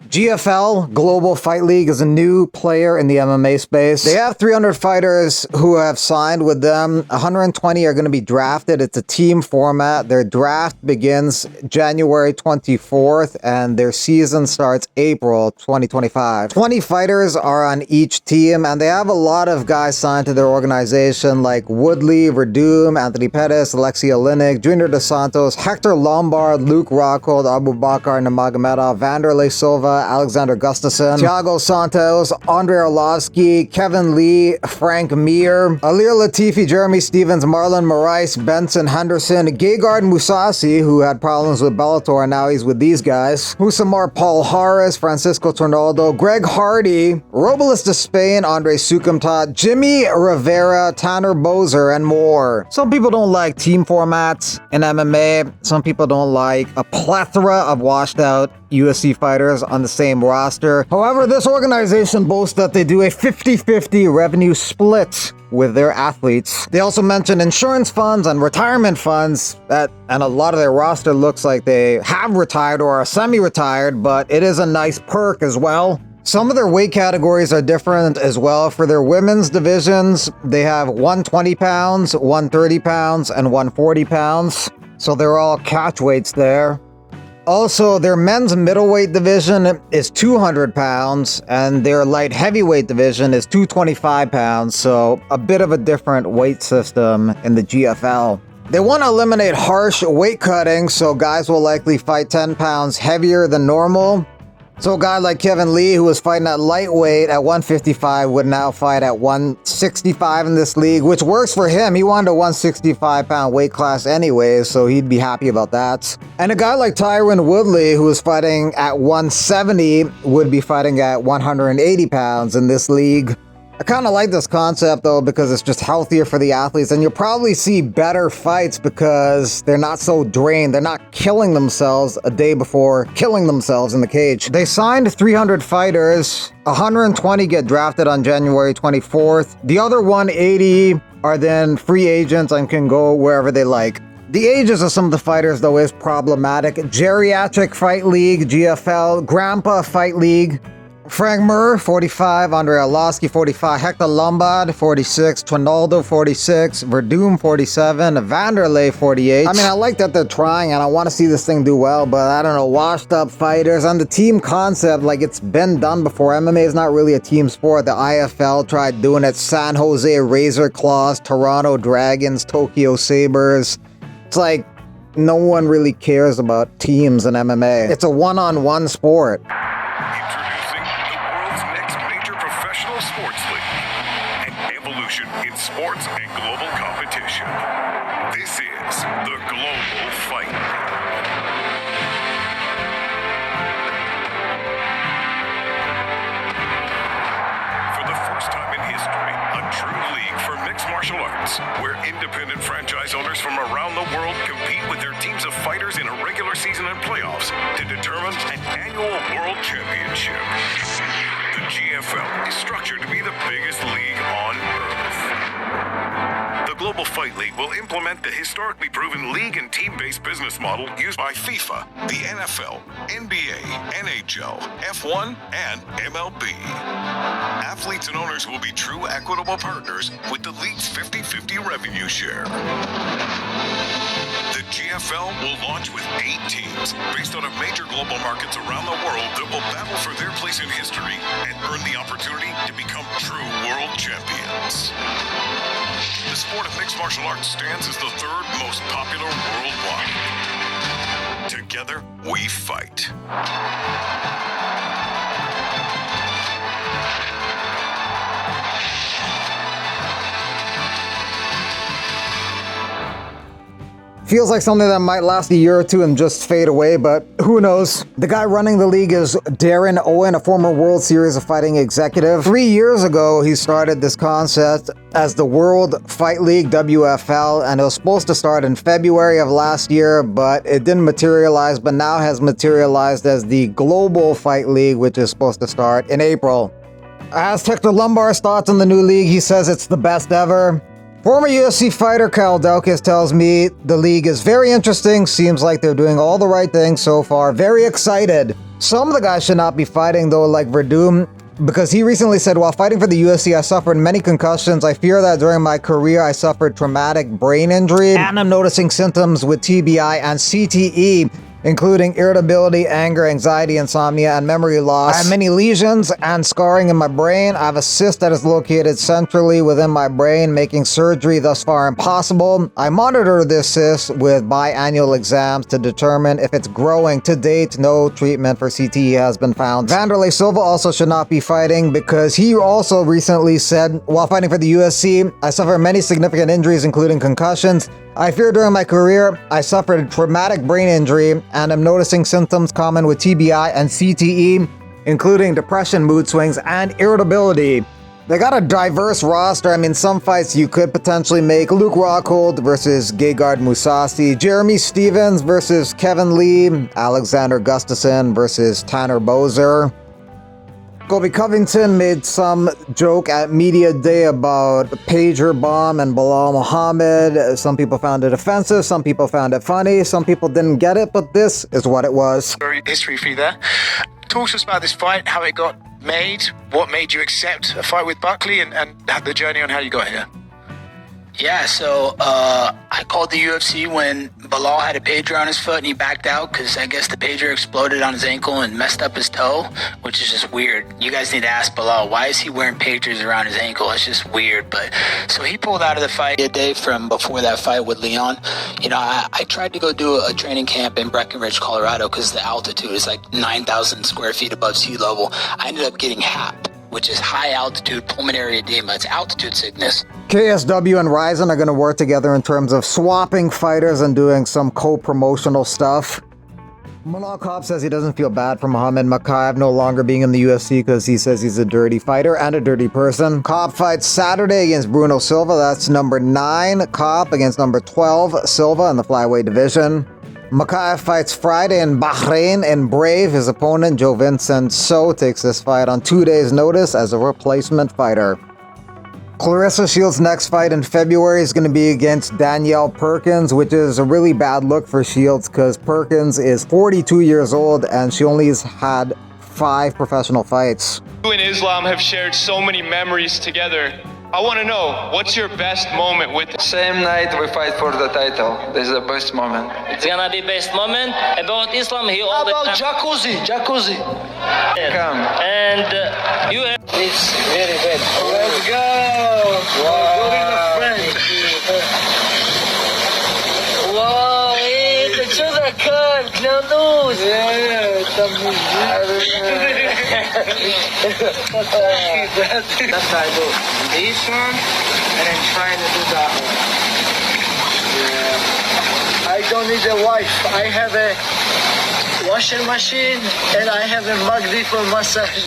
GFL, Global Fight League, is a new player in the MMA space. They have 300 fighters who have signed with them. 120 are going to be drafted. It's a team format. Their draft begins January 24th, and their season starts April 2025. 20 fighters are on each team, and they have a lot of guys signed to their organization, like Woodley, Verdum, Anthony Pettis, Alexei Oleinik, Junior Dos Santos, Hector Lombard, Luke Rockhold, Abubakar Nurmagomedov, Vanderlei Silva, Alexander Gustafsson, Thiago Santos, Andrei Arlovsky, Kevin Lee, Frank Mir, Alir Latifi, Jeremy Stevens, Marlon Moraes, Benson Henderson, Gegard Mousasi, who had problems with Bellator, and now he's with these guys, Husamar Paul Harris, Francisco Tornaldo, Greg Hardy, Robles de Spain, Andre Sukumtat, Jimmy Rivera, Tanner Bozer, and more. Some people don't like team formats in MMA. Some people don't like a plethora of washed out UFC fighters on the same roster. However, this organization boasts that they do a 50-50 revenue split with their athletes. They also mention insurance funds and retirement funds, and a lot of their roster looks like they have retired or are semi-retired, but it is a nice perk as well. Some of their weight categories are different as well. For their women's divisions, they have 120 pounds, 130 pounds, and 140 pounds. So they're all catch weights there. Also, their men's middleweight division is 200 pounds, and their light heavyweight division is 225 pounds, so a bit of a different weight system in the GFL. They want to eliminate harsh weight cutting, so guys will likely fight 10 pounds heavier than normal. So a guy like Kevin Lee, who was fighting at lightweight at 155, would now fight at 165 in this league, which works for him. He wanted a 165-pound weight class anyways, so he'd be happy about that. And a guy like Tyron Woodley, who was fighting at 170, would be fighting at 180 pounds in this league. I kind of like this concept though, because it's just healthier for the athletes, and you'll probably see better fights because they're not so drained. They're not killing themselves a day before killing themselves in the cage. They signed 300 fighters. 120 get drafted on January 24th. The other 180 are then free agents and can go wherever they like. The ages of some of the fighters, though, is problematic. Geriatric Fight League, GFL, Grandpa Fight League. Frank Mir, 45, Andrei Arlovsky, 45, Hector Lombard, 46, Tornaldo, 46, Verdum, 47, Vanderlei, 48. I mean, I like that they're trying, and I want to see this thing do well, but I don't know, washed up fighters, and the team concept, like, it's been done before. MMA is not really a team sport. The IFL tried doing it. San Jose Razor Claws, Toronto Dragons, Tokyo Sabres. It's like, no one really cares about teams in MMA. It's a one-on-one sport. Sports League, an evolution in sports and global competition. This is the Global Fight League. For the first time in history, a true league for mixed martial arts, where independent franchise owners from around the world compete with their teams of fighters in a regular season and playoffs to determine an annual world championship. The GFL is structured to be the biggest league on earth. The Global Fight League will implement the historically proven league and team-based business model used by FIFA, the NFL, NBA, NHL, F1, and MLB. Athletes and owners will be true equitable partners with the league's 50-50 revenue share. The GFL will launch with 8 teams based out of major global markets around the world that will battle for their place in history and earn the opportunity to become true world champions. The sport of mixed martial arts stands as the 3rd most popular worldwide. Together, we fight. Feels like something that might last a year or two and just fade away, but who knows? The guy running the league is Darren Owen, a former World Series of Fighting executive. 3 years ago, he started this concept as the World Fight League, WFL, and it was supposed to start in February of last year, but it didn't materialize, but now has materialized as the Global Fight League, which is supposed to start in April. I asked Hector Lombard's thoughts on the new league. He says it's the best ever. Former UFC fighter Kyle Daukaus tells me the league is very interesting, seems like they're doing all the right things so far, very excited. Some of the guys should not be fighting though, like Verdum, because he recently said, while fighting for the UFC, I suffered many concussions. I fear that during my career, I suffered traumatic brain injury, and I'm noticing symptoms with TBI and CTE, including irritability, anger, anxiety, insomnia, and memory loss. I have many lesions and scarring in my brain. I have a cyst that is located centrally within my brain, making surgery thus far impossible. I monitor this cyst with biannual exams to determine if it's growing. To date, no treatment for CTE has been found. Vanderlei Silva also should not be fighting because he also recently said, while fighting for the UFC, I suffered many significant injuries, including concussions. I fear during my career, I suffered a traumatic brain injury and am noticing symptoms common with TBI and CTE, including depression, mood swings, and irritability. They got a diverse roster. I mean, some fights you could potentially make. Luke Rockhold versus Gegard Mousasi, Jeremy Stevens versus Kevin Lee, Alexander Gustafsson versus Tanner Boser. Colby Covington made some joke at Media Day about Pager Bomb and Bilal Muhammad. Some people found it offensive, some people found it funny, some people didn't get it, but this is what it was. History for you there. Talk to us about this fight, how it got made, what made you accept a fight with Buckley, and the journey on how you got here. Yeah, so I called the UFC when Bilal had a pager on his foot and he backed out because I guess the pager exploded on his ankle and messed up his toe, which is just weird. You guys need to ask Bilal, why is he wearing pagers around his ankle? It's just weird. But so he pulled out of the fight a day from before that fight with Leon. You know, I tried to go do a training camp in Breckenridge, Colorado, because the altitude is like 9,000 square feet above sea level. I ended up getting HAP, which is high altitude pulmonary edema. It's altitude sickness. KSW and Ryzen are going to work together in terms of swapping fighters and doing some co-promotional stuff. Malal Cobb says he doesn't feel bad for Muhammad Makayev no longer being in the UFC because he says he's a dirty fighter and a dirty person. Cobb fights Saturday against Bruno Silva. That's number 9 Cobb against number 12 Silva in the flyweight division. Makayev fights Friday in Bahrain in Brave. His opponent, Joe Vincent So, takes this fight on 2 days' notice as a replacement fighter. Clarissa Shields' next fight in February is going to be against Danielle Perkins, which is a really bad look for Shields because Perkins is 42 years old and she only has had 5 professional fights. You and Islam have shared so many memories together. I want to know, what's your best moment with him? Same night we fight for the title. This is the best moment. It's gonna be best moment. About Islam, he all How the about time. Jacuzzi? Come. And you have... It's very bad. Let's go! Wow, hey, the children can't. No news. That's how I do this one, and then trying to do that one. Yeah. I don't need a wife. I have a washing machine, and I have a Magdi for massage.